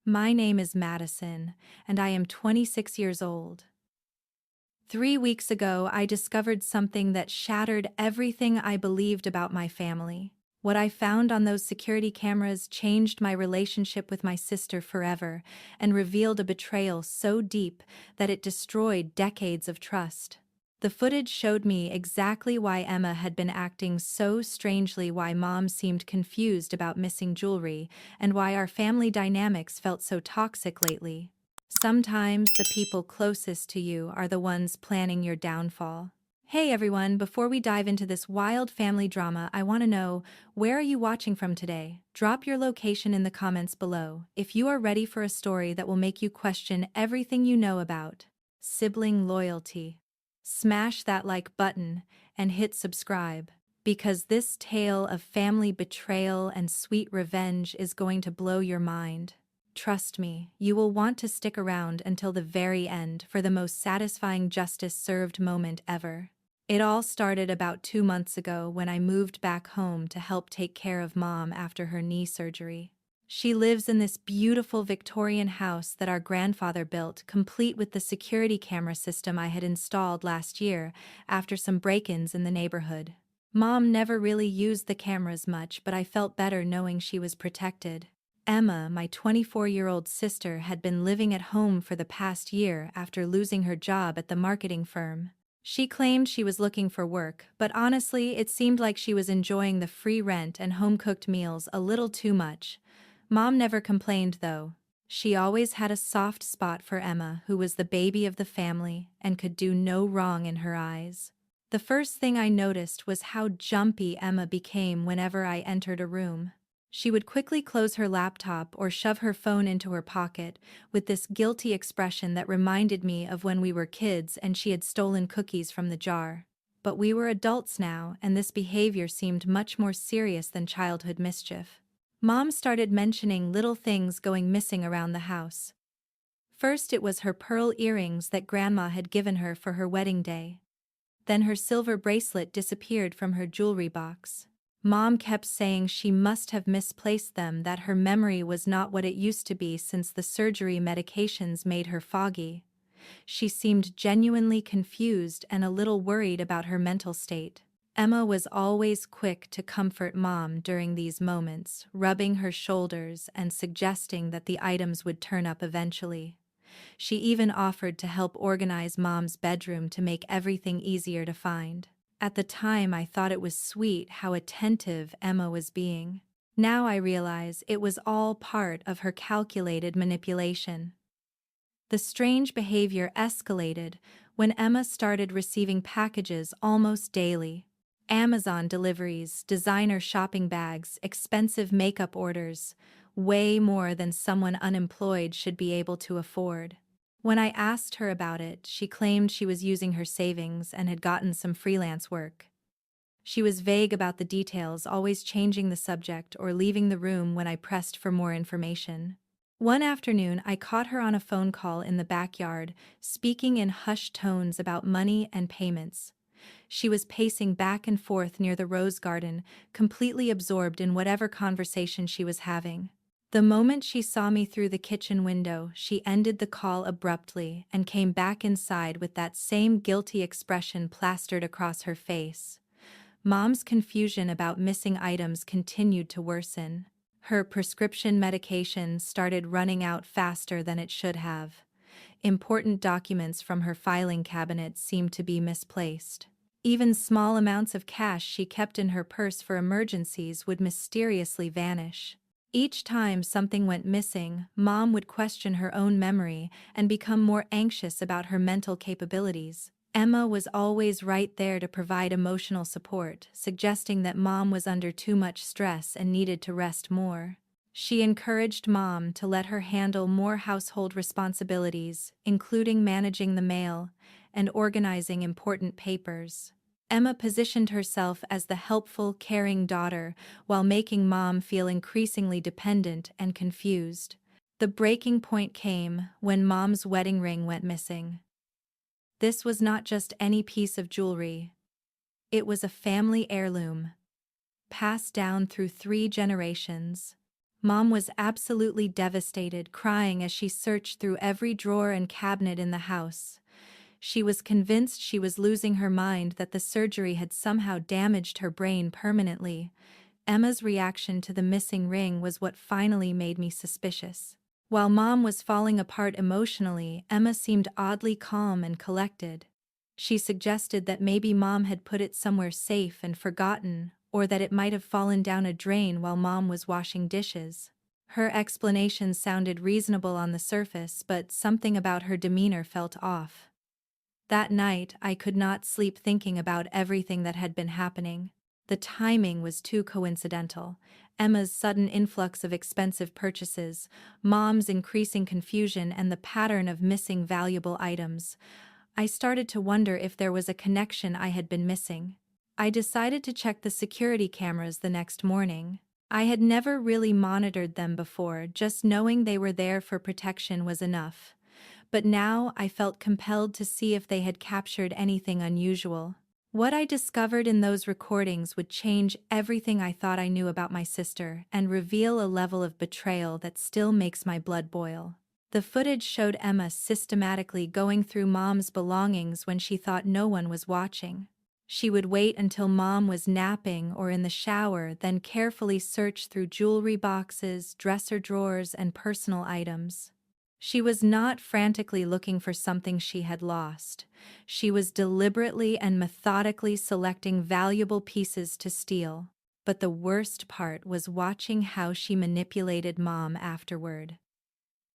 My name is Madison, and I am 26 years old. 3 weeks ago, I discovered something that shattered everything I believed about my family. What I found on those security cameras changed my relationship with my sister forever and revealed a betrayal so deep that it destroyed decades of trust. The footage showed me exactly why Emma had been acting so strangely, why Mom seemed confused about missing jewelry, and why our family dynamics felt so toxic lately. Sometimes the people closest to you are the ones planning your downfall. Hey everyone, before we dive into this wild family drama, I want to know, where are you watching from today? Drop your location in the comments below if you are ready for a story that will make you question everything you know about sibling loyalty. Smash that like button and hit subscribe, because this tale of family betrayal and sweet revenge is going to blow your mind. Trust me, you will want to stick around until the very end for the most satisfying justice served moment ever. It all started about 2 months ago when I moved back home to help take care of Mom after her knee surgery. She lives in this beautiful Victorian house that our grandfather built, complete with the security camera system I had installed last year after some break-ins in the neighborhood. Mom never really used the cameras much, but I felt better knowing she was protected. Emma, my 24-year-old sister, had been living at home for the past year after losing her job at the marketing firm. She claimed she was looking for work, but honestly, it seemed like she was enjoying the free rent and home-cooked meals a little too much. Mom never complained, though. She always had a soft spot for Emma, who was the baby of the family and could do no wrong in her eyes. The first thing I noticed was how jumpy Emma became whenever I entered a room. She would quickly close her laptop or shove her phone into her pocket, with this guilty expression that reminded me of when we were kids and she had stolen cookies from the jar. But we were adults now, and this behavior seemed much more serious than childhood mischief. Mom started mentioning little things going missing around the house. First, it was her pearl earrings that Grandma had given her for her wedding day. Then her silver bracelet disappeared from her jewelry box. Mom kept saying she must have misplaced them, that her memory was not what it used to be since the surgery medications made her foggy. She seemed genuinely confused and a little worried about her mental state. Emma was always quick to comfort Mom during these moments, rubbing her shoulders and suggesting that the items would turn up eventually. She even offered to help organize Mom's bedroom to make everything easier to find. At the time, I thought it was sweet how attentive Emma was being. Now I realize it was all part of her calculated manipulation. The strange behavior escalated when Emma started receiving packages almost daily. Amazon deliveries, designer shopping bags, expensive makeup orders, way more than someone unemployed should be able to afford. When I asked her about it, she claimed she was using her savings and had gotten some freelance work. She was vague about the details, always changing the subject or leaving the room when I pressed for more information. One afternoon, I caught her on a phone call in the backyard, speaking in hushed tones about money and payments. She was pacing back and forth near the rose garden, completely absorbed in whatever conversation she was having. The moment she saw me through the kitchen window, she ended the call abruptly and came back inside with that same guilty expression plastered across her face. Mom's confusion about missing items continued to worsen. Her prescription medication started running out faster than it should have. Important documents from her filing cabinet seemed to be misplaced. Even small amounts of cash she kept in her purse for emergencies would mysteriously vanish. Each time something went missing, Mom would question her own memory and become more anxious about her mental capabilities. Emma was always right there to provide emotional support, suggesting that Mom was under too much stress and needed to rest more. She encouraged Mom to let her handle more household responsibilities, including managing the mail and organizing important papers. Emma positioned herself as the helpful, caring daughter while making Mom feel increasingly dependent and confused. The breaking point came when Mom's wedding ring went missing. This was not just any piece of jewelry. It was a family heirloom, passed down through 3 generations. Mom was absolutely devastated, crying as she searched through every drawer and cabinet in the house. She was convinced she was losing her mind, that the surgery had somehow damaged her brain permanently. Emma's reaction to the missing ring was what finally made me suspicious. While Mom was falling apart emotionally, Emma seemed oddly calm and collected. She suggested that maybe Mom had put it somewhere safe and forgotten, or that it might have fallen down a drain while Mom was washing dishes. Her explanations sounded reasonable on the surface, but something about her demeanor felt off. That night, I could not sleep thinking about everything that had been happening. The timing was too coincidental. Emma's sudden influx of expensive purchases, Mom's increasing confusion, and the pattern of missing valuable items. I started to wonder if there was a connection I had been missing. I decided to check the security cameras the next morning. I had never really monitored them before, just knowing they were there for protection was enough. But now I felt compelled to see if they had captured anything unusual. What I discovered in those recordings would change everything I thought I knew about my sister and reveal a level of betrayal that still makes my blood boil. The footage showed Emma systematically going through Mom's belongings when she thought no one was watching. She would wait until Mom was napping or in the shower, then carefully search through jewelry boxes, dresser drawers, and personal items. She was not frantically looking for something she had lost. She was deliberately and methodically selecting valuable pieces to steal. But the worst part was watching how she manipulated Mom afterward.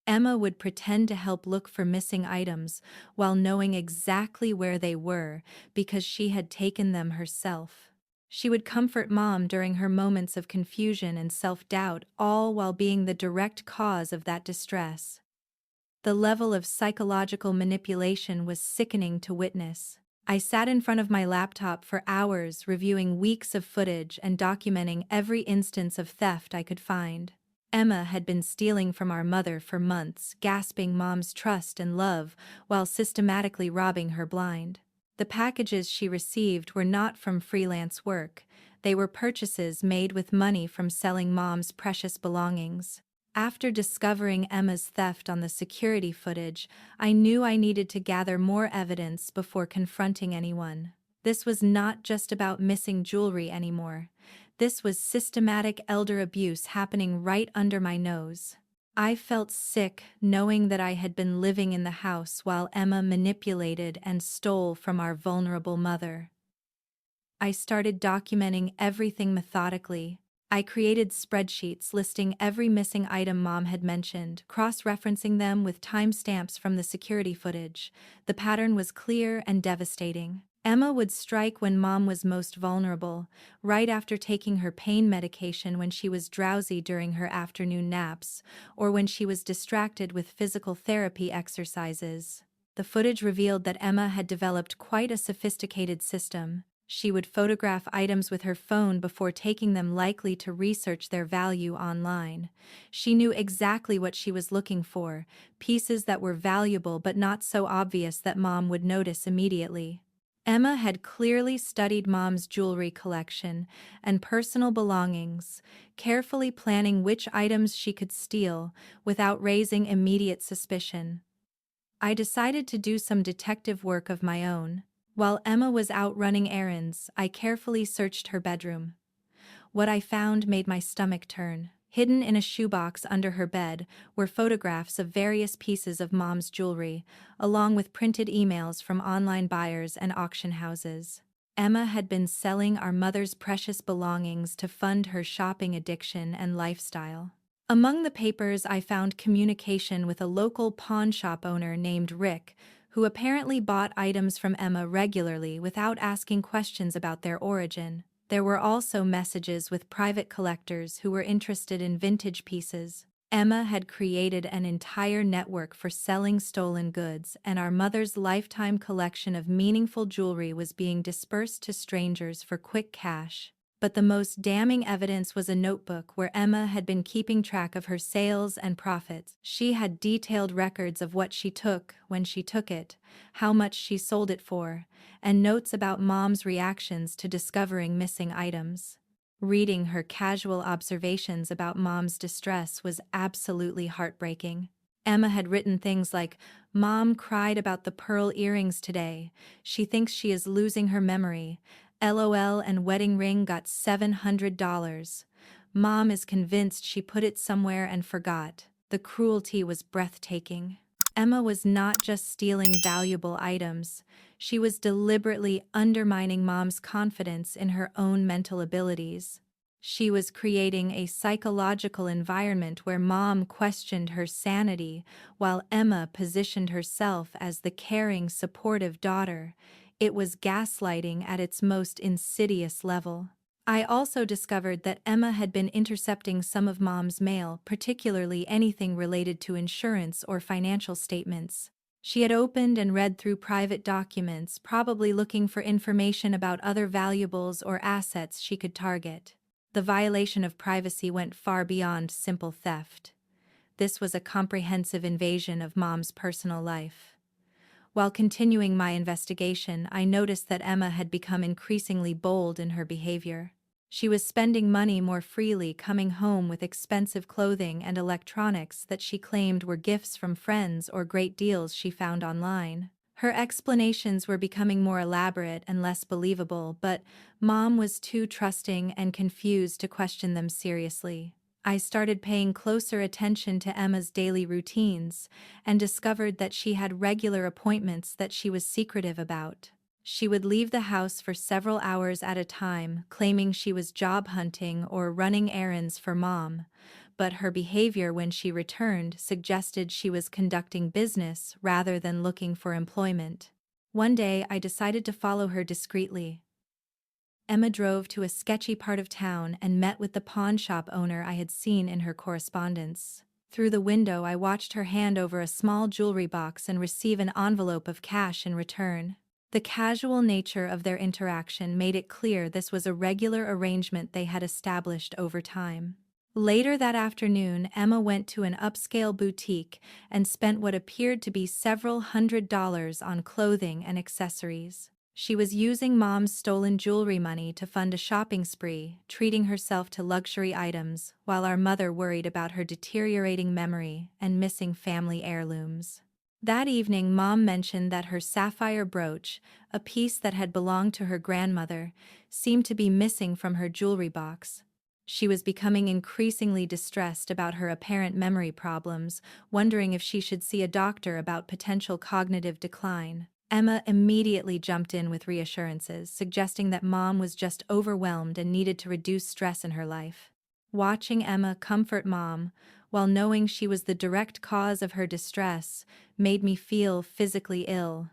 Emma would pretend to help look for missing items while knowing exactly where they were because she had taken them herself. She would comfort Mom during her moments of confusion and self-doubt, all while being the direct cause of that distress. The level of psychological manipulation was sickening to witness. I sat in front of my laptop for hours, reviewing weeks of footage and documenting every instance of theft I could find. Emma had been stealing from our mother for months, gasping Mom's trust and love while systematically robbing her blind. The packages she received were not from freelance work. They were purchases made with money from selling Mom's precious belongings. After discovering Emma's theft on the security footage, I knew I needed to gather more evidence before confronting anyone. This was not just about missing jewelry anymore. This was systematic elder abuse happening right under my nose. I felt sick knowing that I had been living in the house while Emma manipulated and stole from our vulnerable mother. I started documenting everything methodically. I created spreadsheets listing every missing item Mom had mentioned, cross-referencing them with timestamps from the security footage. The pattern was clear and devastating. Emma would strike when Mom was most vulnerable, right after taking her pain medication, when she was drowsy during her afternoon naps, or when she was distracted with physical therapy exercises. The footage revealed that Emma had developed quite a sophisticated system. She would photograph items with her phone before taking them, likely to research their value online. She knew exactly what she was looking for, pieces that were valuable but not so obvious that Mom would notice immediately. Emma had clearly studied Mom's jewelry collection and personal belongings, carefully planning which items she could steal without raising immediate suspicion. I decided to do some detective work of my own. While Emma was out running errands, I carefully searched her bedroom. What I found made my stomach turn. Hidden in a shoebox under her bed were photographs of various pieces of Mom's jewelry, along with printed emails from online buyers and auction houses. Emma had been selling our mother's precious belongings to fund her shopping addiction and lifestyle. Among the papers, I found communication with a local pawn shop owner named Rick, who apparently bought items from Emma regularly without asking questions about their origin. There were also messages with private collectors who were interested in vintage pieces. Emma had created an entire network for selling stolen goods, and our mother's lifetime collection of meaningful jewelry was being dispersed to strangers for quick cash. But the most damning evidence was a notebook where Emma had been keeping track of her sales and profits. She had detailed records of what she took, when she took it, how much she sold it for, and notes about Mom's reactions to discovering missing items. Reading her casual observations about Mom's distress was absolutely heartbreaking. Emma had written things like, "Mom cried about the pearl earrings today. She thinks she is losing her memory. LOL, and wedding ring got $700. Mom is convinced she put it somewhere and forgot." The cruelty was breathtaking. Emma was not just stealing valuable items, she was deliberately undermining Mom's confidence in her own mental abilities. She was creating a psychological environment where Mom questioned her sanity, while Emma positioned herself as the caring, supportive daughter. It was gaslighting at its most insidious level. I also discovered that Emma had been intercepting some of Mom's mail, particularly anything related to insurance or financial statements. She had opened and read through private documents, probably looking for information about other valuables or assets she could target. The violation of privacy went far beyond simple theft. This was a comprehensive invasion of Mom's personal life. While continuing my investigation, I noticed that Emma had become increasingly bold in her behavior. She was spending money more freely, coming home with expensive clothing and electronics that she claimed were gifts from friends or great deals she found online. Her explanations were becoming more elaborate and less believable, but Mom was too trusting and confused to question them seriously. I started paying closer attention to Emma's daily routines and discovered that she had regular appointments that she was secretive about. She would leave the house for several hours at a time, claiming she was job hunting or running errands for Mom, but her behavior when she returned suggested she was conducting business rather than looking for employment. One day, I decided to follow her discreetly. Emma drove to a sketchy part of town and met with the pawn shop owner I had seen in her correspondence. Through the window, I watched her hand over a small jewelry box and receive an envelope of cash in return. The casual nature of their interaction made it clear this was a regular arrangement they had established over time. Later that afternoon, Emma went to an upscale boutique and spent what appeared to be several $100s on clothing and accessories. She was using Mom's stolen jewelry money to fund a shopping spree, treating herself to luxury items, while our mother worried about her deteriorating memory and missing family heirlooms. That evening, Mom mentioned that her sapphire brooch, a piece that had belonged to her grandmother, seemed to be missing from her jewelry box. She was becoming increasingly distressed about her apparent memory problems, wondering if she should see a doctor about potential cognitive decline. Emma immediately jumped in with reassurances, suggesting that Mom was just overwhelmed and needed to reduce stress in her life. Watching Emma comfort Mom, while knowing she was the direct cause of her distress, made me feel physically ill.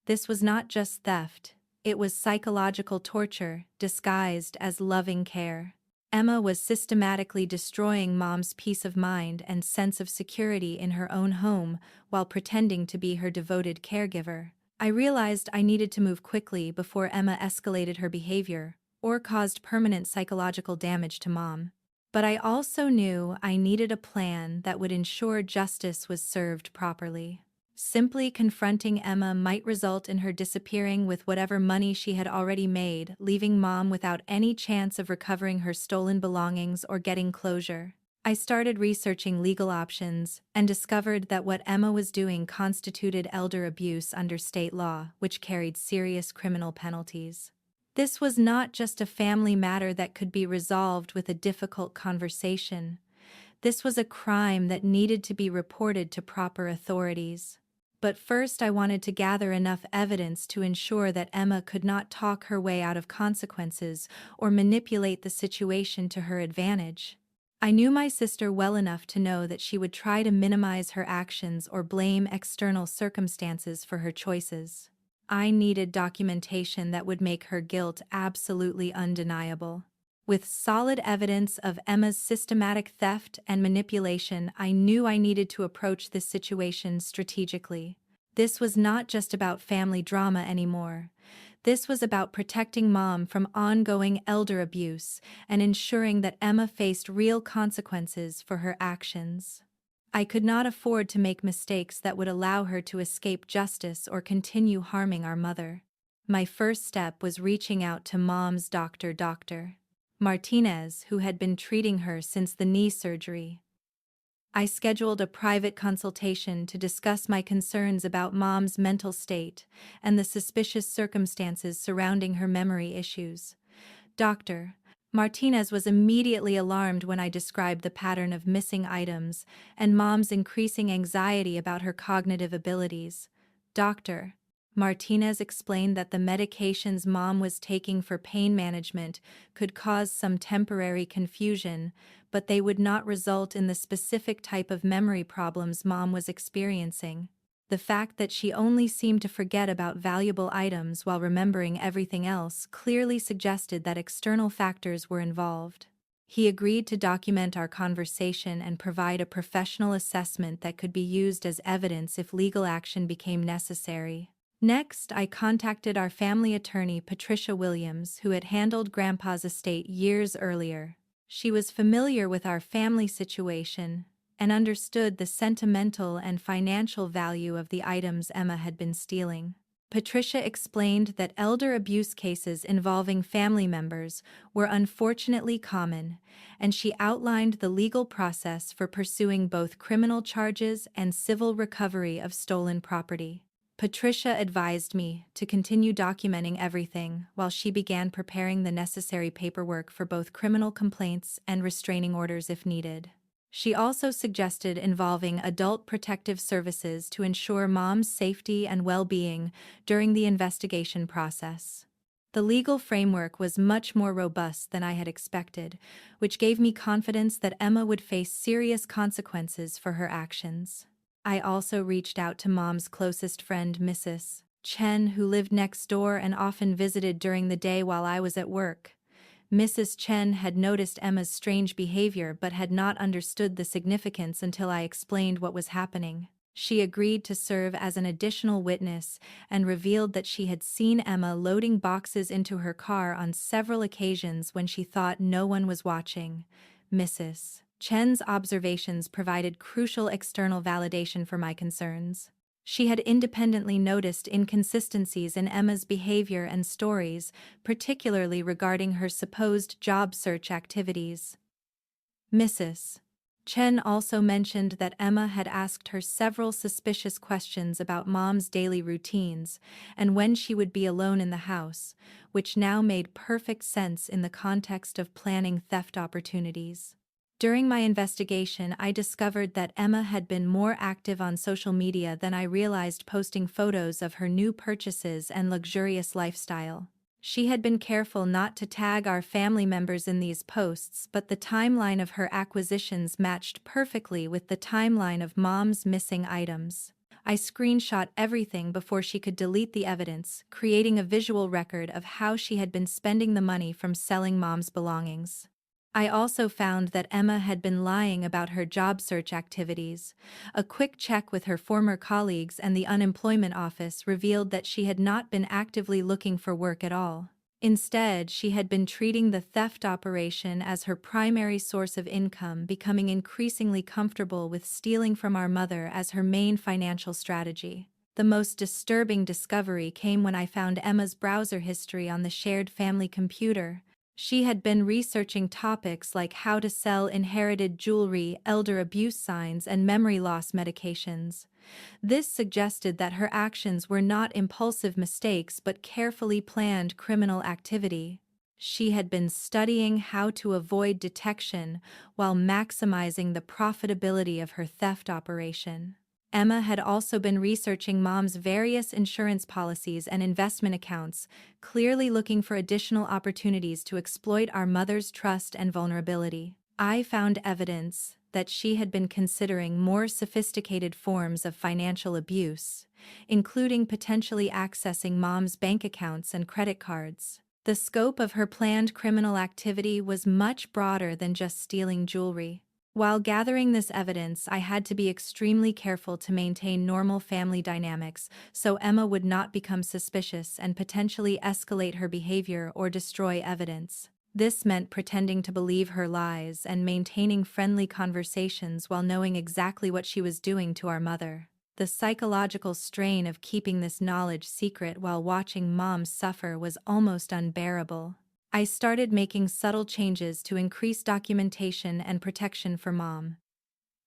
This was not just theft, it was psychological torture, disguised as loving care. Emma was systematically destroying Mom's peace of mind and sense of security in her own home while pretending to be her devoted caregiver. I realized I needed to move quickly before Emma escalated her behavior or caused permanent psychological damage to Mom. But I also knew I needed a plan that would ensure justice was served properly. Simply confronting Emma might result in her disappearing with whatever money she had already made, leaving Mom without any chance of recovering her stolen belongings or getting closure. I started researching legal options and discovered that what Emma was doing constituted elder abuse under state law, which carried serious criminal penalties. This was not just a family matter that could be resolved with a difficult conversation. This was a crime that needed to be reported to proper authorities. But first, I wanted to gather enough evidence to ensure that Emma could not talk her way out of consequences or manipulate the situation to her advantage. I knew my sister well enough to know that she would try to minimize her actions or blame external circumstances for her choices. I needed documentation that would make her guilt absolutely undeniable. With solid evidence of Emma's systematic theft and manipulation, I knew I needed to approach this situation strategically. This was not just about family drama anymore. This was about protecting Mom from ongoing elder abuse and ensuring that Emma faced real consequences for her actions. I could not afford to make mistakes that would allow her to escape justice or continue harming our mother. My first step was reaching out to Mom's doctor. Martinez, who had been treating her since the knee surgery. I scheduled a private consultation to discuss my concerns about Mom's mental state and the suspicious circumstances surrounding her memory issues. Doctor, Martinez was immediately alarmed when I described the pattern of missing items and Mom's increasing anxiety about her cognitive abilities. Doctor, Martinez explained that the medications Mom was taking for pain management could cause some temporary confusion, but they would not result in the specific type of memory problems Mom was experiencing. The fact that she only seemed to forget about valuable items while remembering everything else clearly suggested that external factors were involved. He agreed to document our conversation and provide a professional assessment that could be used as evidence if legal action became necessary. Next, I contacted our family attorney, Patricia Williams, who had handled Grandpa's estate years earlier. She was familiar with our family situation and understood the sentimental and financial value of the items Emma had been stealing. Patricia explained that elder abuse cases involving family members were unfortunately common, and she outlined the legal process for pursuing both criminal charges and civil recovery of stolen property. Patricia advised me to continue documenting everything while she began preparing the necessary paperwork for both criminal complaints and restraining orders if needed. She also suggested involving adult protective services to ensure Mom's safety and well-being during the investigation process. The legal framework was much more robust than I had expected, which gave me confidence that Emma would face serious consequences for her actions. I also reached out to Mom's closest friend, Mrs. Chen, who lived next door and often visited during the day while I was at work. Mrs. Chen had noticed Emma's strange behavior but had not understood the significance until I explained what was happening. She agreed to serve as an additional witness and revealed that she had seen Emma loading boxes into her car on several occasions when she thought no one was watching. Mrs. Chen's observations provided crucial external validation for my concerns. She had independently noticed inconsistencies in Emma's behavior and stories, particularly regarding her supposed job search activities. Mrs. Chen also mentioned that Emma had asked her several suspicious questions about Mom's daily routines and when she would be alone in the house, which now made perfect sense in the context of planning theft opportunities. During my investigation, I discovered that Emma had been more active on social media than I realized, posting photos of her new purchases and luxurious lifestyle. She had been careful not to tag our family members in these posts, but the timeline of her acquisitions matched perfectly with the timeline of Mom's missing items. I screenshot everything before she could delete the evidence, creating a visual record of how she had been spending the money from selling Mom's belongings. I also found that Emma had been lying about her job search activities. A quick check with her former colleagues and the unemployment office revealed that she had not been actively looking for work at all. Instead, she had been treating the theft operation as her primary source of income, becoming increasingly comfortable with stealing from our mother as her main financial strategy. The most disturbing discovery came when I found Emma's browser history on the shared family computer. She had been researching topics like how to sell inherited jewelry, elder abuse signs, and memory loss medications. This suggested that her actions were not impulsive mistakes but carefully planned criminal activity. She had been studying how to avoid detection while maximizing the profitability of her theft operation. Emma had also been researching Mom's various insurance policies and investment accounts, clearly looking for additional opportunities to exploit our mother's trust and vulnerability. I found evidence that she had been considering more sophisticated forms of financial abuse, including potentially accessing Mom's bank accounts and credit cards. The scope of her planned criminal activity was much broader than just stealing jewelry. While gathering this evidence, I had to be extremely careful to maintain normal family dynamics so Emma would not become suspicious and potentially escalate her behavior or destroy evidence. This meant pretending to believe her lies and maintaining friendly conversations while knowing exactly what she was doing to our mother. The psychological strain of keeping this knowledge secret while watching Mom suffer was almost unbearable. I started making subtle changes to increase documentation and protection for Mom.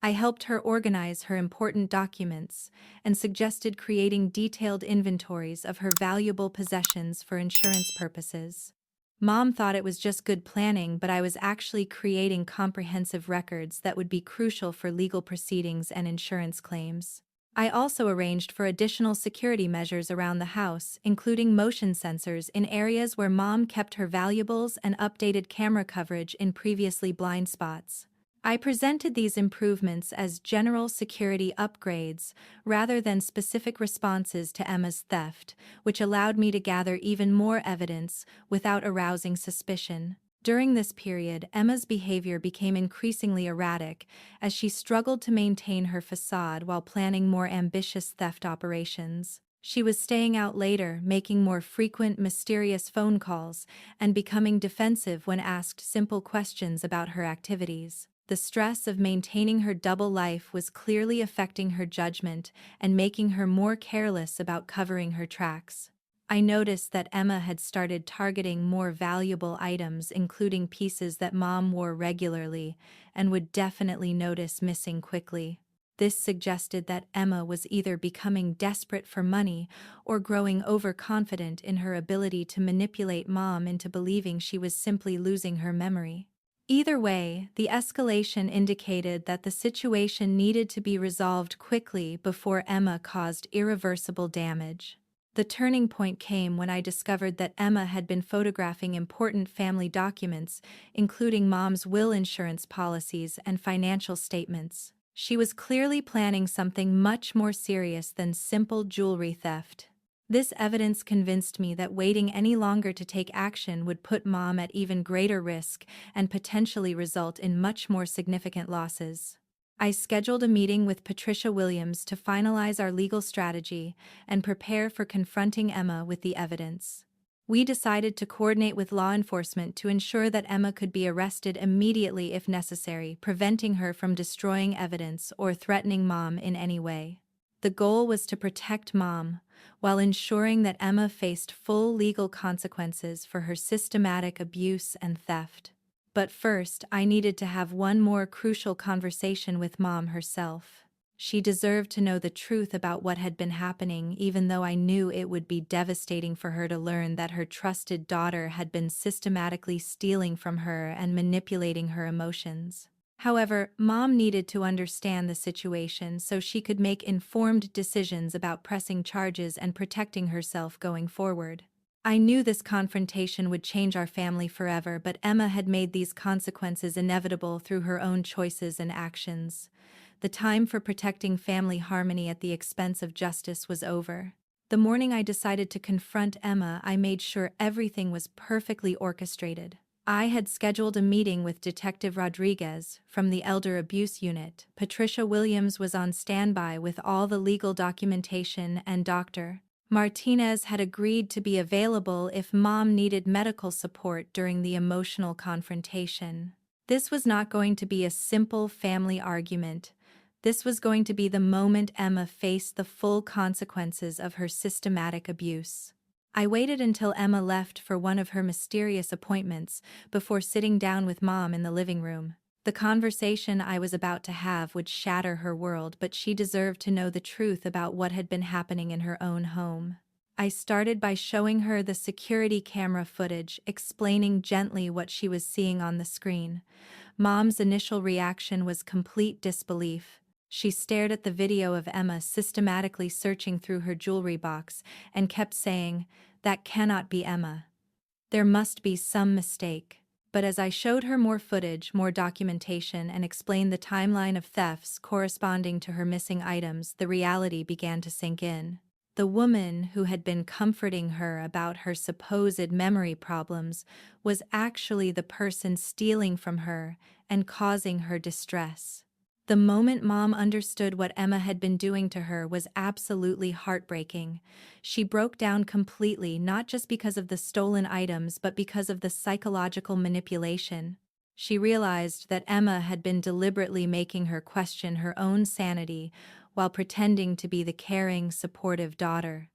I helped her organize her important documents and suggested creating detailed inventories of her valuable possessions for insurance purposes. Mom thought it was just good planning, but I was actually creating comprehensive records that would be crucial for legal proceedings and insurance claims. I also arranged for additional security measures around the house, including motion sensors in areas where Mom kept her valuables and updated camera coverage in previously blind spots. I presented these improvements as general security upgrades rather than specific responses to Emma's theft, which allowed me to gather even more evidence without arousing suspicion. During this period, Emma's behavior became increasingly erratic as she struggled to maintain her facade while planning more ambitious theft operations. She was staying out later, making more frequent, mysterious phone calls, and becoming defensive when asked simple questions about her activities. The stress of maintaining her double life was clearly affecting her judgment and making her more careless about covering her tracks. I noticed that Emma had started targeting more valuable items, including pieces that Mom wore regularly and would definitely notice missing quickly. This suggested that Emma was either becoming desperate for money or growing overconfident in her ability to manipulate Mom into believing she was simply losing her memory. Either way, the escalation indicated that the situation needed to be resolved quickly before Emma caused irreversible damage. The turning point came when I discovered that Emma had been photographing important family documents, including Mom's will, insurance policies, and financial statements. She was clearly planning something much more serious than simple jewelry theft. This evidence convinced me that waiting any longer to take action would put Mom at even greater risk and potentially result in much more significant losses. I scheduled a meeting with Patricia Williams to finalize our legal strategy and prepare for confronting Emma with the evidence. We decided to coordinate with law enforcement to ensure that Emma could be arrested immediately if necessary, preventing her from destroying evidence or threatening Mom in any way. The goal was to protect Mom, while ensuring that Emma faced full legal consequences for her systematic abuse and theft. But first, I needed to have one more crucial conversation with Mom herself. She deserved to know the truth about what had been happening, even though I knew it would be devastating for her to learn that her trusted daughter had been systematically stealing from her and manipulating her emotions. However, Mom needed to understand the situation so she could make informed decisions about pressing charges and protecting herself going forward. I knew this confrontation would change our family forever, but Emma had made these consequences inevitable through her own choices and actions. The time for protecting family harmony at the expense of justice was over. The morning I decided to confront Emma, I made sure everything was perfectly orchestrated. I had scheduled a meeting with Detective Rodriguez from the Elder Abuse Unit. Patricia Williams was on standby with all the legal documentation, and Dr. Martinez had agreed to be available if Mom needed medical support during the emotional confrontation. This was not going to be a simple family argument. This was going to be the moment Emma faced the full consequences of her systematic abuse. I waited until Emma left for one of her mysterious appointments before sitting down with Mom in the living room. The conversation I was about to have would shatter her world, but she deserved to know the truth about what had been happening in her own home. I started by showing her the security camera footage, explaining gently what she was seeing on the screen. Mom's initial reaction was complete disbelief. She stared at the video of Emma systematically searching through her jewelry box and kept saying, "That cannot be Emma. There must be some mistake." But as I showed her more footage, more documentation, and explained the timeline of thefts corresponding to her missing items, the reality began to sink in. The woman who had been comforting her about her supposed memory problems was actually the person stealing from her and causing her distress. The moment Mom understood what Emma had been doing to her was absolutely heartbreaking. She broke down completely, not just because of the stolen items but because of the psychological manipulation. She realized that Emma had been deliberately making her question her own sanity while pretending to be the caring, supportive daughter.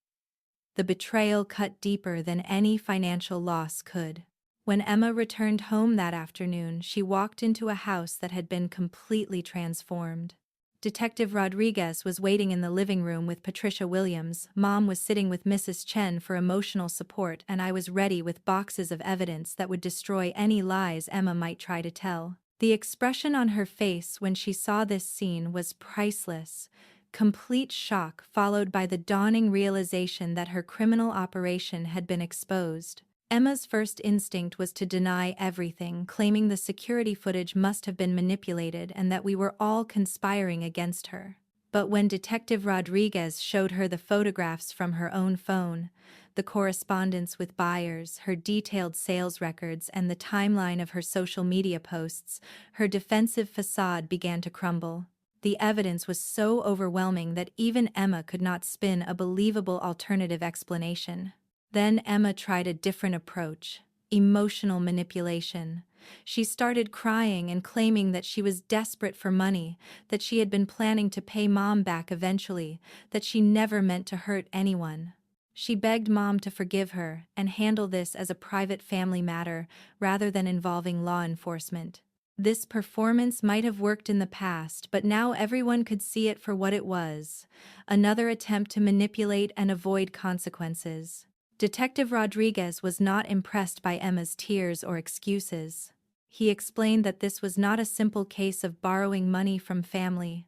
The betrayal cut deeper than any financial loss could. When Emma returned home that afternoon, she walked into a house that had been completely transformed. Detective Rodriguez was waiting in the living room with Patricia Williams, Mom was sitting with Mrs. Chen for emotional support, and I was ready with boxes of evidence that would destroy any lies Emma might try to tell. The expression on her face when she saw this scene was priceless. Complete shock followed by the dawning realization that her criminal operation had been exposed. Emma's first instinct was to deny everything, claiming the security footage must have been manipulated and that we were all conspiring against her. But when Detective Rodriguez showed her the photographs from her own phone, the correspondence with buyers, her detailed sales records, and the timeline of her social media posts, her defensive facade began to crumble. The evidence was so overwhelming that even Emma could not spin a believable alternative explanation. Then Emma tried a different approach: emotional manipulation. She started crying and claiming that she was desperate for money, that she had been planning to pay Mom back eventually, that she never meant to hurt anyone. She begged Mom to forgive her and handle this as a private family matter rather than involving law enforcement. This performance might have worked in the past, but now everyone could see it for what it was: another attempt to manipulate and avoid consequences. Detective Rodriguez was not impressed by Emma's tears or excuses. He explained that this was not a simple case of borrowing money from family.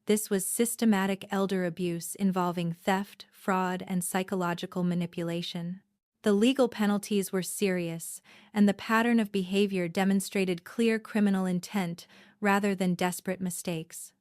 This was systematic elder abuse involving theft, fraud, and psychological manipulation. The legal penalties were serious, and the pattern of behavior demonstrated clear criminal intent rather than desperate mistakes.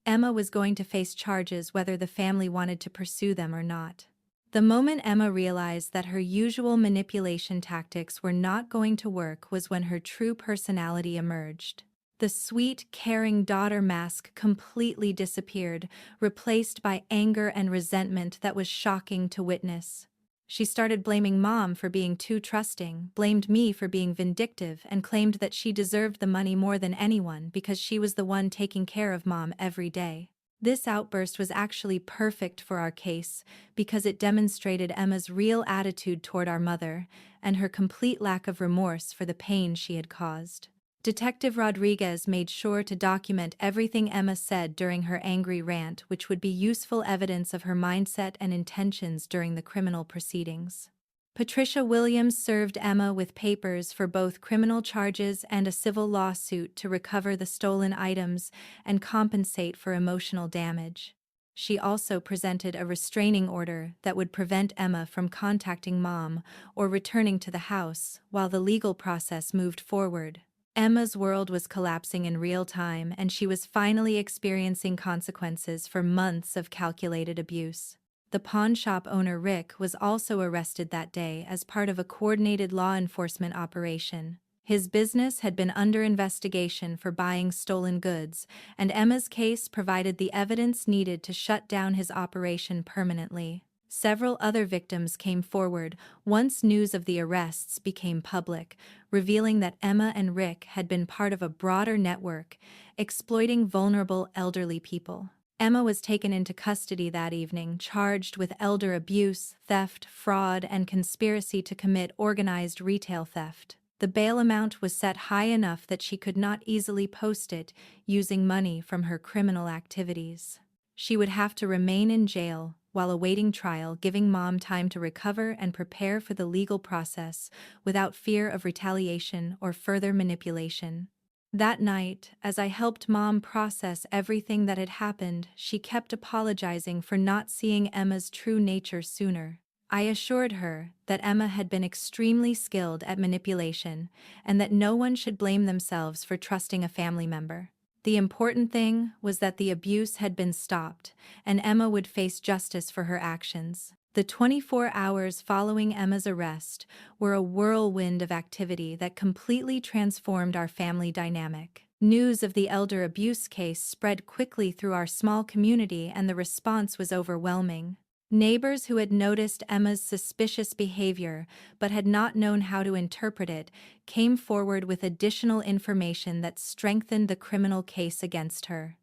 Emma was going to face charges whether the family wanted to pursue them or not. The moment Emma realized that her usual manipulation tactics were not going to work was when her true personality emerged. The sweet, caring daughter mask completely disappeared, replaced by anger and resentment that was shocking to witness. She started blaming Mom for being too trusting, blamed me for being vindictive, and claimed that she deserved the money more than anyone because she was the one taking care of Mom every day. This outburst was actually perfect for our case because it demonstrated Emma's real attitude toward our mother and her complete lack of remorse for the pain she had caused. Detective Rodriguez made sure to document everything Emma said during her angry rant, which would be useful evidence of her mindset and intentions during the criminal proceedings. Patricia Williams served Emma with papers for both criminal charges and a civil lawsuit to recover the stolen items and compensate for emotional damage. She also presented a restraining order that would prevent Emma from contacting Mom or returning to the house while the legal process moved forward. Emma's world was collapsing in real time, and she was finally experiencing consequences for months of calculated abuse. The pawn shop owner Rick was also arrested that day as part of a coordinated law enforcement operation. His business had been under investigation for buying stolen goods, and Emma's case provided the evidence needed to shut down his operation permanently. Several other victims came forward once news of the arrests became public, revealing that Emma and Rick had been part of a broader network, exploiting vulnerable elderly people. Emma was taken into custody that evening, charged with elder abuse, theft, fraud, and conspiracy to commit organized retail theft. The bail amount was set high enough that she could not easily post it using money from her criminal activities. She would have to remain in jail while awaiting trial, giving Mom time to recover and prepare for the legal process without fear of retaliation or further manipulation. That night, as I helped Mom process everything that had happened, she kept apologizing for not seeing Emma's true nature sooner. I assured her that Emma had been extremely skilled at manipulation and that no one should blame themselves for trusting a family member. The important thing was that the abuse had been stopped, and Emma would face justice for her actions. The 24 hours following Emma's arrest were a whirlwind of activity that completely transformed our family dynamic. News of the elder abuse case spread quickly through our small community, and the response was overwhelming. Neighbors who had noticed Emma's suspicious behavior but had not known how to interpret it came forward with additional information that strengthened the criminal case against her.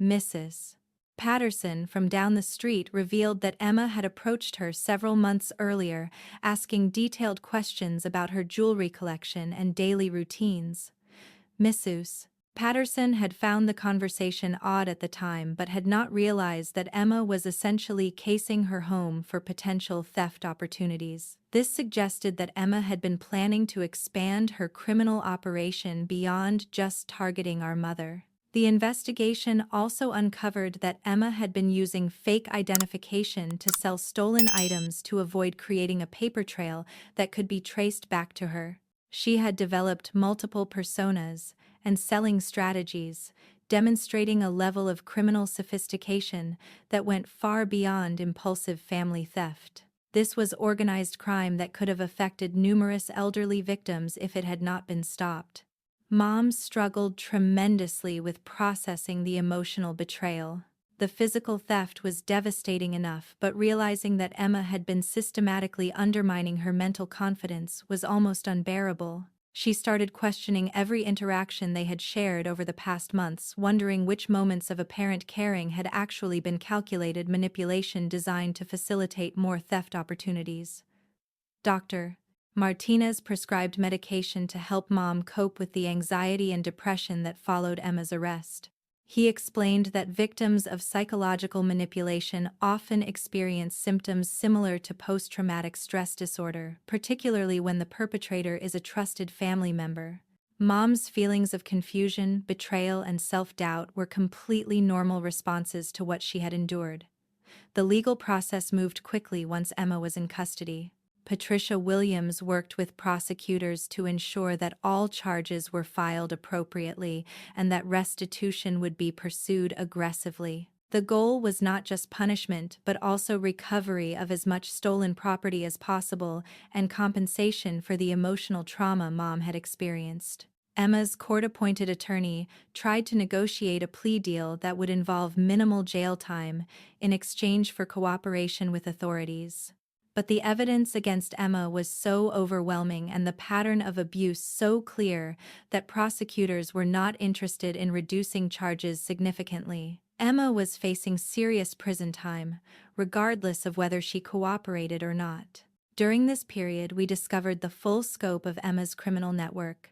Mrs. Patterson from down the street revealed that Emma had approached her several months earlier, asking detailed questions about her jewelry collection and daily routines. Missus Patterson had found the conversation odd at the time but had not realized that Emma was essentially casing her home for potential theft opportunities. This suggested that Emma had been planning to expand her criminal operation beyond just targeting our mother. The investigation also uncovered that Emma had been using fake identification to sell stolen items to avoid creating a paper trail that could be traced back to her. She had developed multiple personas and selling strategies, demonstrating a level of criminal sophistication that went far beyond impulsive family theft. This was organized crime that could have affected numerous elderly victims if it had not been stopped. Mom struggled tremendously with processing the emotional betrayal. The physical theft was devastating enough, but realizing that Emma had been systematically undermining her mental confidence was almost unbearable. She started questioning every interaction they had shared over the past months, wondering which moments of apparent caring had actually been calculated manipulation designed to facilitate more theft opportunities. Dr. Martinez prescribed medication to help Mom cope with the anxiety and depression that followed Emma's arrest. He explained that victims of psychological manipulation often experience symptoms similar to post-traumatic stress disorder, particularly when the perpetrator is a trusted family member. Mom's feelings of confusion, betrayal, and self-doubt were completely normal responses to what she had endured. The legal process moved quickly once Emma was in custody. Patricia Williams worked with prosecutors to ensure that all charges were filed appropriately and that restitution would be pursued aggressively. The goal was not just punishment but also recovery of as much stolen property as possible and compensation for the emotional trauma Mom had experienced. Emma's court-appointed attorney tried to negotiate a plea deal that would involve minimal jail time in exchange for cooperation with authorities. But the evidence against Emma was so overwhelming and the pattern of abuse so clear that prosecutors were not interested in reducing charges significantly. Emma was facing serious prison time, regardless of whether she cooperated or not. During this period, we discovered the full scope of Emma's criminal network.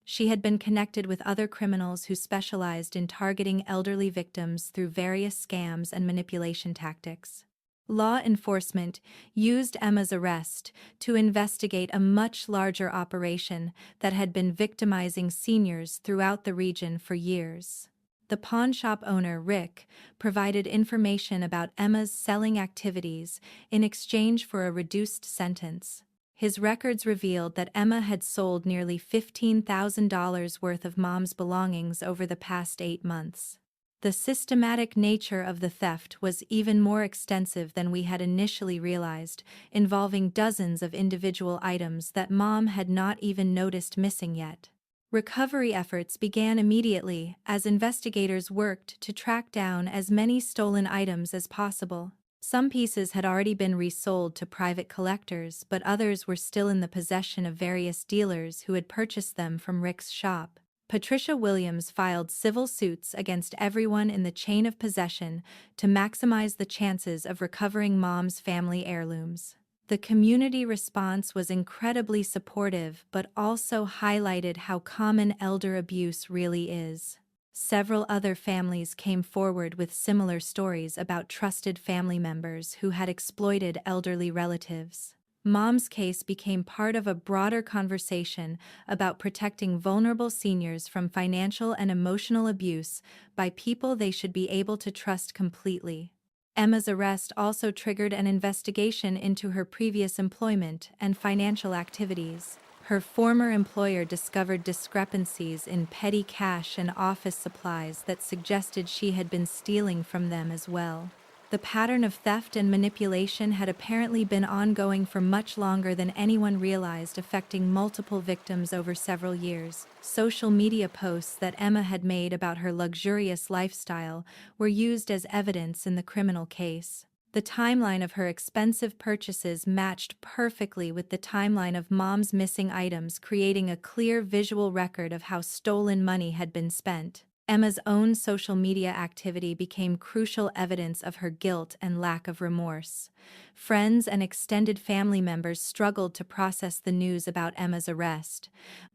She had been connected with other criminals who specialized in targeting elderly victims through various scams and manipulation tactics. Law enforcement used Emma's arrest to investigate a much larger operation that had been victimizing seniors throughout the region for years. The pawn shop owner, Rick, provided information about Emma's selling activities in exchange for a reduced sentence. His records revealed that Emma had sold nearly $15,000 worth of Mom's belongings over the past 8 months. The systematic nature of the theft was even more extensive than we had initially realized, involving dozens of individual items that Mom had not even noticed missing yet. Recovery efforts began immediately as investigators worked to track down as many stolen items as possible. Some pieces had already been resold to private collectors, but others were still in the possession of various dealers who had purchased them from Rick's shop. Patricia Williams filed civil suits against everyone in the chain of possession to maximize the chances of recovering Mom's family heirlooms. The community response was incredibly supportive but also highlighted how common elder abuse really is. Several other families came forward with similar stories about trusted family members who had exploited elderly relatives. Mom's case became part of a broader conversation about protecting vulnerable seniors from financial and emotional abuse by people they should be able to trust completely. Emma's arrest also triggered an investigation into her previous employment and financial activities. Her former employer discovered discrepancies in petty cash and office supplies that suggested she had been stealing from them as well. The pattern of theft and manipulation had apparently been ongoing for much longer than anyone realized, affecting multiple victims over several years. Social media posts that Emma had made about her luxurious lifestyle were used as evidence in the criminal case. The timeline of her expensive purchases matched perfectly with the timeline of Mom's missing items, creating a clear visual record of how stolen money had been spent. Emma's own social media activity became crucial evidence of her guilt and lack of remorse. Friends and extended family members struggled to process the news about Emma's arrest.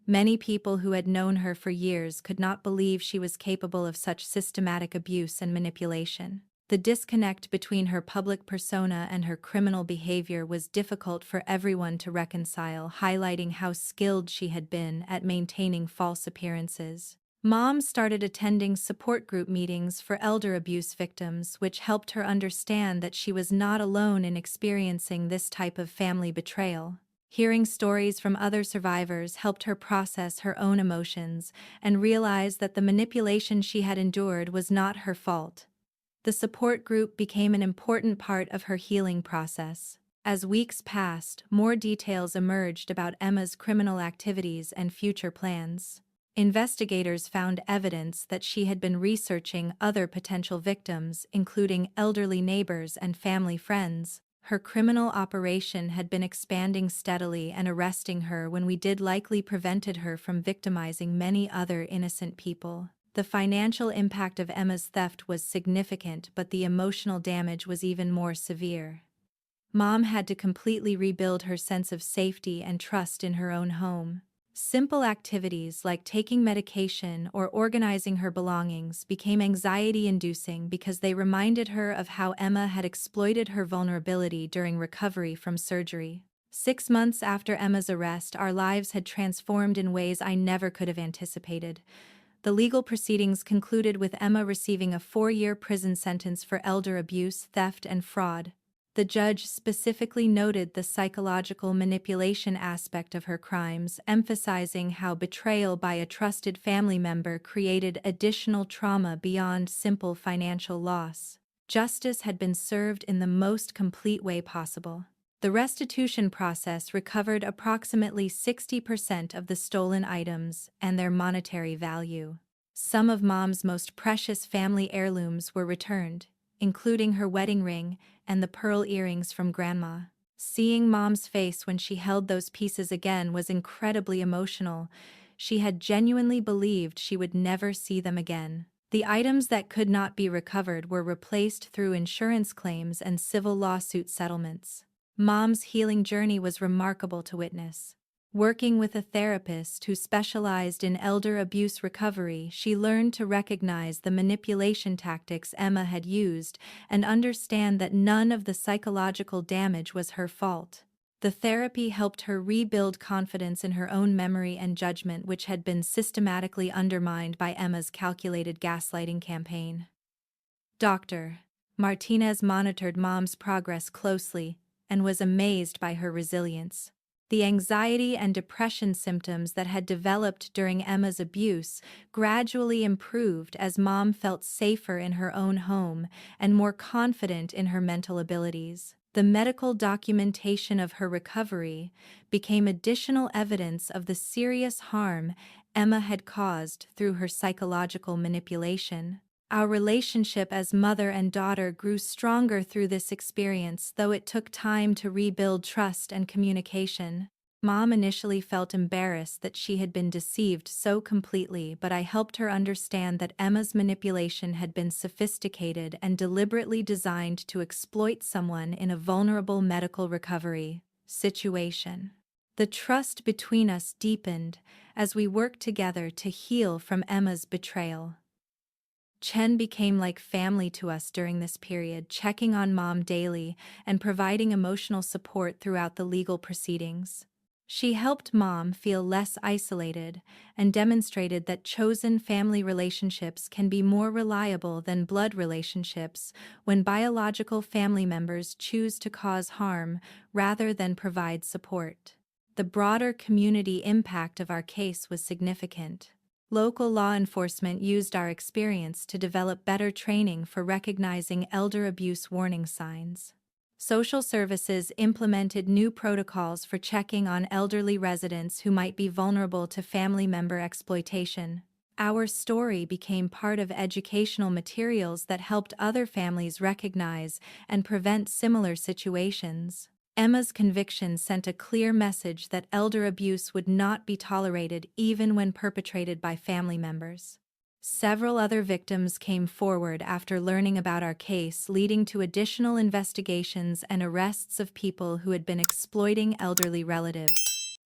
Many people who had known her for years could not believe she was capable of such systematic abuse and manipulation. The disconnect between her public persona and her criminal behavior was difficult for everyone to reconcile, highlighting how skilled she had been at maintaining false appearances. Mom started attending support group meetings for elder abuse victims, which helped her understand that she was not alone in experiencing this type of family betrayal. Hearing stories from other survivors helped her process her own emotions and realize that the manipulation she had endured was not her fault. The support group became an important part of her healing process. As weeks passed, more details emerged about Emma's criminal activities and future plans. Investigators found evidence that she had been researching other potential victims, including elderly neighbors and family friends. Her criminal operation had been expanding steadily, and arresting her when we did likely prevented her from victimizing many other innocent people. The financial impact of Emma's theft was significant, but the emotional damage was even more severe. Mom had to completely rebuild her sense of safety and trust in her own home. Simple activities like taking medication or organizing her belongings became anxiety-inducing because they reminded her of how Emma had exploited her vulnerability during recovery from surgery. 6 months after Emma's arrest, our lives had transformed in ways I never could have anticipated. The legal proceedings concluded with Emma receiving a 4-year prison sentence for elder abuse, theft, and fraud. The judge specifically noted the psychological manipulation aspect of her crimes, emphasizing how betrayal by a trusted family member created additional trauma beyond simple financial loss. Justice had been served in the most complete way possible. The restitution process recovered approximately 60% of the stolen items and their monetary value. Some of Mom's most precious family heirlooms were returned, including her wedding ring and the pearl earrings from Grandma. Seeing Mom's face when she held those pieces again was incredibly emotional. She had genuinely believed she would never see them again. The items that could not be recovered were replaced through insurance claims and civil lawsuit settlements. Mom's healing journey was remarkable to witness. Working with a therapist who specialized in elder abuse recovery, she learned to recognize the manipulation tactics Emma had used and understand that none of the psychological damage was her fault. The therapy helped her rebuild confidence in her own memory and judgment, which had been systematically undermined by Emma's calculated gaslighting campaign. Dr. Martinez monitored Mom's progress closely and was amazed by her resilience. The anxiety and depression symptoms that had developed during Emma's abuse gradually improved as Mom felt safer in her own home and more confident in her mental abilities. The medical documentation of her recovery became additional evidence of the serious harm Emma had caused through her psychological manipulation. Our relationship as mother and daughter grew stronger through this experience, though it took time to rebuild trust and communication. Mom initially felt embarrassed that she had been deceived so completely, but I helped her understand that Emma's manipulation had been sophisticated and deliberately designed to exploit someone in a vulnerable medical recovery situation. The trust between us deepened as we worked together to heal from Emma's betrayal. Chen became like family to us during this period, checking on Mom daily and providing emotional support throughout the legal proceedings. She helped Mom feel less isolated and demonstrated that chosen family relationships can be more reliable than blood relationships when biological family members choose to cause harm rather than provide support. The broader community impact of our case was significant. Local law enforcement used our experience to develop better training for recognizing elder abuse warning signs. Social services implemented new protocols for checking on elderly residents who might be vulnerable to family member exploitation. Our story became part of educational materials that helped other families recognize and prevent similar situations. Emma's conviction sent a clear message that elder abuse would not be tolerated even when perpetrated by family members. Several other victims came forward after learning about our case, leading to additional investigations and arrests of people who had been exploiting elderly relatives.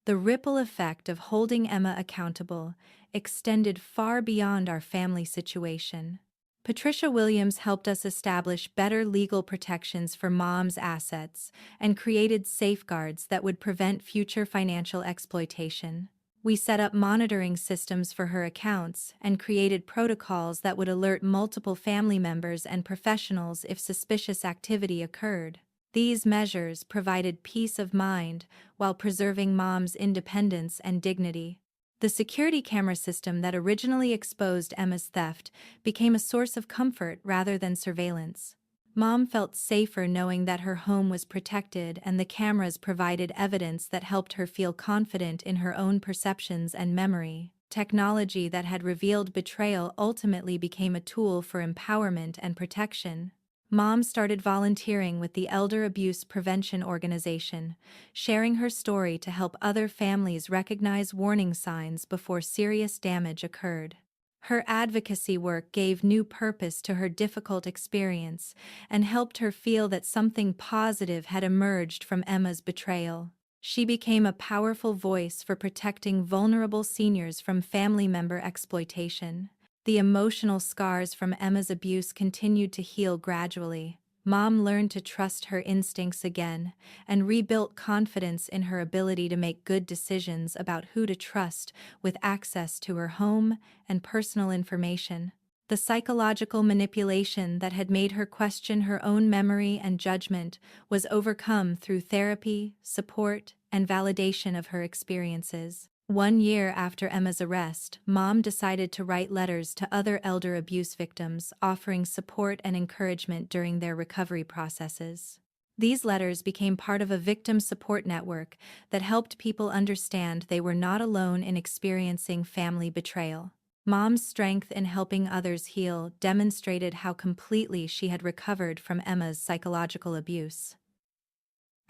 The ripple effect of holding Emma accountable extended far beyond our family situation. Patricia Williams helped us establish better legal protections for Mom's assets and created safeguards that would prevent future financial exploitation. We set up monitoring systems for her accounts and created protocols that would alert multiple family members and professionals if suspicious activity occurred. These measures provided peace of mind while preserving Mom's independence and dignity. The security camera system that originally exposed Emma's theft became a source of comfort rather than surveillance. Mom felt safer knowing that her home was protected, and the cameras provided evidence that helped her feel confident in her own perceptions and memory. Technology that had revealed betrayal ultimately became a tool for empowerment and protection. Mom started volunteering with the Elder Abuse Prevention Organization, sharing her story to help other families recognize warning signs before serious damage occurred. Her advocacy work gave new purpose to her difficult experience and helped her feel that something positive had emerged from Emma's betrayal. She became a powerful voice for protecting vulnerable seniors from family member exploitation. The emotional scars from Emma's abuse continued to heal gradually. Mom learned to trust her instincts again and rebuilt confidence in her ability to make good decisions about who to trust with access to her home and personal information. The psychological manipulation that had made her question her own memory and judgment was overcome through therapy, support, and validation of her experiences. 1 year after Emma's arrest, Mom decided to write letters to other elder abuse victims, offering support and encouragement during their recovery processes. These letters became part of a victim support network that helped people understand they were not alone in experiencing family betrayal. Mom's strength in helping others heal demonstrated how completely she had recovered from Emma's psychological abuse.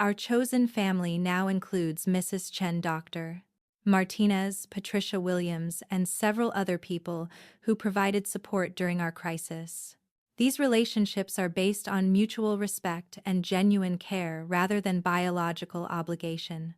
Our chosen family now includes Mrs. Chen Dr. Martinez, Patricia Williams, and several other people who provided support during our crisis. These relationships are based on mutual respect and genuine care rather than biological obligation.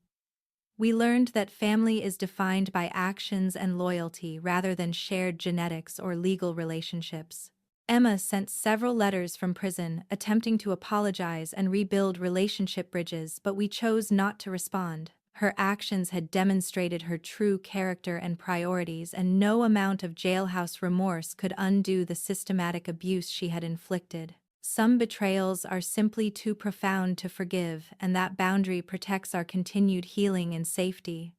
We learned that family is defined by actions and loyalty rather than shared genetics or legal relationships. Emma sent several letters from prison attempting to apologize and rebuild relationship bridges, but we chose not to respond. Her actions had demonstrated her true character and priorities, and no amount of jailhouse remorse could undo the systematic abuse she had inflicted. Some betrayals are simply too profound to forgive, and that boundary protects our continued healing and safety.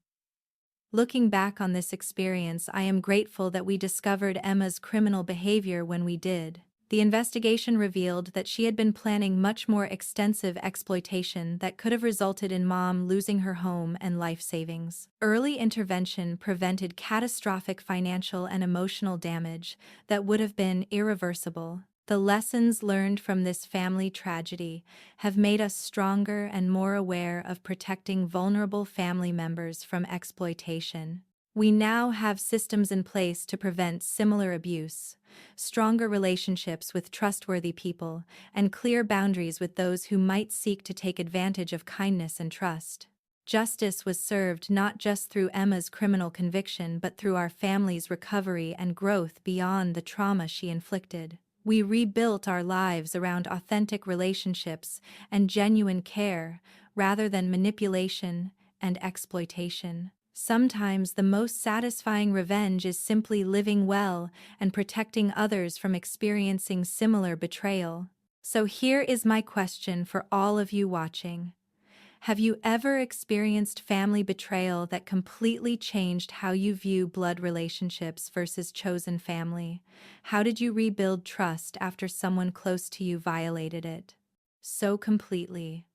Looking back on this experience, I am grateful that we discovered Emma's criminal behavior when we did. The investigation revealed that she had been planning much more extensive exploitation that could have resulted in Mom losing her home and life savings. Early intervention prevented catastrophic financial and emotional damage that would have been irreversible. The lessons learned from this family tragedy have made us stronger and more aware of protecting vulnerable family members from exploitation. We now have systems in place to prevent similar abuse, stronger relationships with trustworthy people, and clear boundaries with those who might seek to take advantage of kindness and trust. Justice was served not just through Emma's criminal conviction but through our family's recovery and growth beyond the trauma she inflicted. We rebuilt our lives around authentic relationships and genuine care rather than manipulation and exploitation. Sometimes the most satisfying revenge is simply living well and protecting others from experiencing similar betrayal. So here is my question for all of you watching. Have you ever experienced family betrayal that completely changed how you view blood relationships versus chosen family? How did you rebuild trust after someone close to you violated it so completely?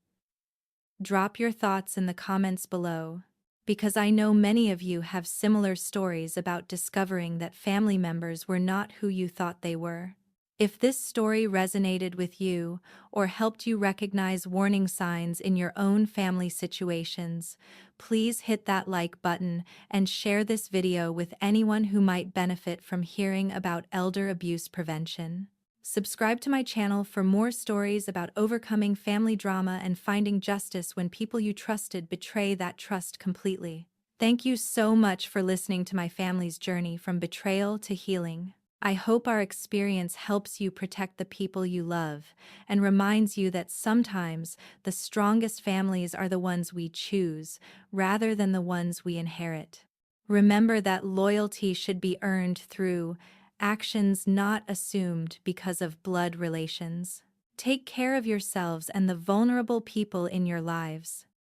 Drop your thoughts in the comments below, because I know many of you have similar stories about discovering that family members were not who you thought they were. If this story resonated with you or helped you recognize warning signs in your own family situations, please hit that like button and share this video with anyone who might benefit from hearing about elder abuse prevention. Subscribe to my channel for more stories about overcoming family drama and finding justice when people you trusted betray that trust completely. Thank you so much for listening to my family's journey from betrayal to healing. I hope our experience helps you protect the people you love and reminds you that sometimes the strongest families are the ones we choose rather than the ones we inherit. Remember that loyalty should be earned through actions not assumed because of blood relations. Take care of yourselves and the vulnerable people in your lives.